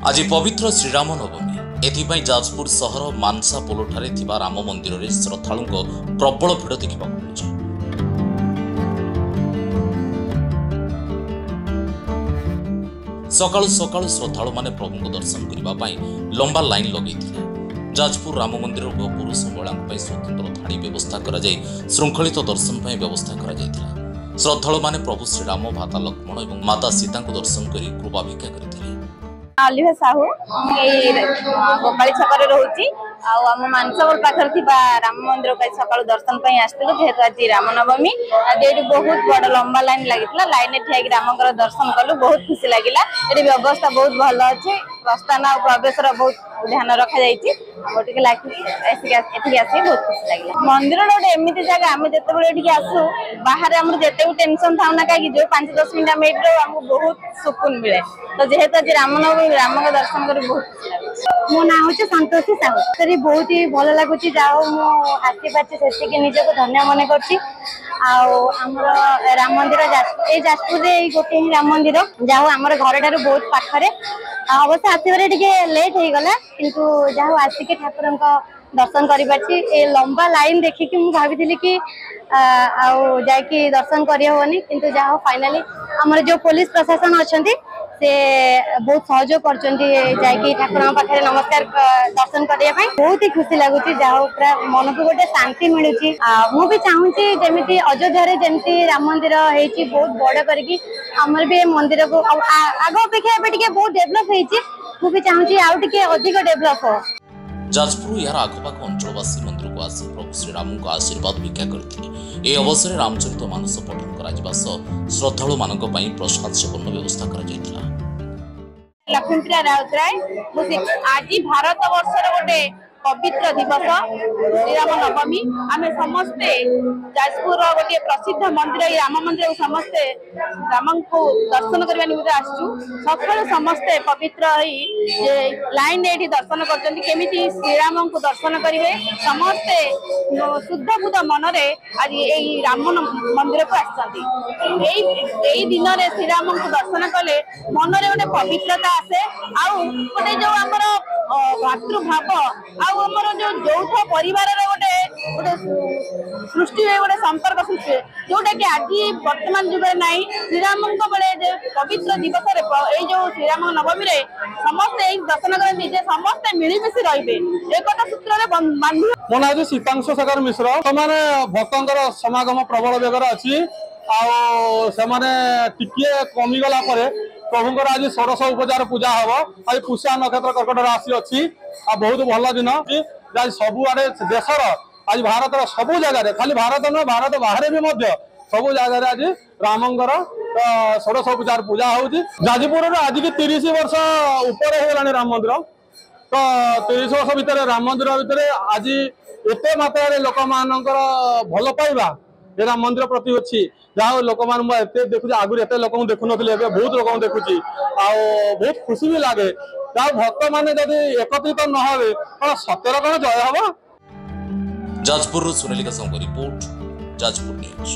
आज पवित्र श्रीराम नवमी एथिपाई जाजपुर सहर मानसा पोलोठारे थिबा राम मंदिर रे श्रद्धालुंको प्रबल भिड़ देखा मिलुछि। सकाळु सकाळु श्रद्धालु माने प्रभु दर्शन करने पाई लंबा लाइन लगेइथिले। जाजपुर राम मंदिर पुरुष महिला स्वतंत्र धाड़ी व्यवस्था करा जाय श्रृंखलित दर्शन पाई व्यवस्था करा जायथिला। श्रद्धालु माने प्रभु श्रीराम भाता लक्ष्मण और माता सीता को दर्शन करी कृपा भिक्षा करथिले। अलिभा साहू गोपाली छकरे रोची आम मानसपुर पाखर थिबा राम मंदिर का सकाळ दर्शन पई आस्तिलु जेहेतु आज रामनवमी एडी बहुत बड़ लंबा लाइन लागितला। लाइन ठिया रामंकर दर्शन कलु बहुत खुशी लागिला। एडी व्यवस्था बहुत भल अछि। प्रस्थान और प्रवेश बहुत ध्यान रखा जाइछि। गोटे लागी एठी आसी बहुत खुशी लागिला। मंदिर गोटे एमिति जगह आमे जते बेले एठी आसु बाहर हमर जते भी टेंशन थाउना काकी जो 5-10 मिनिट आमे एठी हमको बहुत सुकून मिले। तो जेहेतु आज रामनवमी राम का दर्शन कर बहुत खुशी लागे। मो ना होचे संतोषी साहू तरी बहुत ही भल लागुची। जाओ मो आसी पाची सेति के निजे को धन्य मने करछि। आउ हमर राम मंदिर जाजपुर रे गोटे ही राम मंदिर जाओ हमर घर ठार बहुत पाखरे अवश्य आसबारे टिके लेट हो गला किंतु जाओ आसिके ठाकुरन का दर्शन करि पाछि। ए लंबा लाइन देखि कि मु भाबिथिली कि आउ जाय कि दर्शन करि होनी किंतु जाओ फाइनली हमर जो पुलिस प्रशासन अछंती से बहुत सहयोग करछंती जाय कि ठाकुरन पाखरे नमस्कार दर्शन करिया पई बहुत ही खुशी लागुची। जाओ पूरा मन को गोटे शांति मिलुची। मु भी चाहूची जेमिति अयोध्या रे जेमिति राम मंदिर हेची बहुत बड़ करके हमर भी मंदिर को आगो अपेक्षा एबे टिके बहुत डेवलप हेची। मु भी चाहूची आउ टिके अधिक डेवलप हो। जाजपुर यार आखपाख अंचलवासी मंदिर को आसी प्रभु श्रीराम को आशीर्वाद भिक्षा करथिले। ए अवसर में रामचरित मानस पठन करा श्रद्धालु मान प्रसाद सेवन व्यवस्था करा। लक्ष्मीप्रिया राउतराय आज भारत वर्षर गोटे पवित्र दिवस श्रीराम नवमी आम समस्ते जाजपुर गोटे प्रसिद्ध मंदिर राम मंदिर समस्ते राम को दर्शन करने निमित्त आसु सकाल समस्ते पवित्र लाइन एठी दर्शन करमी श्रीराम को दर्शन करेंगे। समस्ते शुद्ध बुद्ध मन आज यही राम मंदिर को आसती दिन में श्रीराम को दर्शन कले मन में गोटे पवित्रता आसे आउ गोटे जो आम भातृभाव आमर जो यौथ परिवार गोटे गोटे सृष्टि गोटे संपर्क सृष्टि जोटा कि आज वर्तमान जुग ना श्रीराम बेले पवित्र दिवस जो श्रीराम नवमी समस्ते दर्शन करते समस्ते मिलमिशी रे एकता सूत्र बांधि। मो ना सीतांशु शेखर मिश्र मैंने भक्तर समागम प्रबल बेगर अच्छी टिके कमिगला प्रभुंर आज षोडश उपचार पूजा हम आज पुष्या नक्षत्र कर्कट राशि अच्छी बहुत भल दिन आज सबुआड़े देशर आज भारत सबू जगह खाली भारत न भारत बाहर भी सबू जगह आज रामंकर षोडश उपचार पूजा होउची। जाजपुर आज की 30 वर्ष ऊपर हो राम मंदिर तो 30 वर्ष भितर राम मंदिर भितर आज एत मात्रा लोक मान भल पाइबा राम मंदिर प्रति अच्छी जहाँ लोक मान देखुची आगुरी एत लोक देखु नी बहुत लोक देखुची बहुत खुशी भी लगे जहाँ भक्त मैंने जदि एकत्रित न हे कौन सत्यर कौन जय हम। Jajpur Sunelika Sahu report Jajpur news.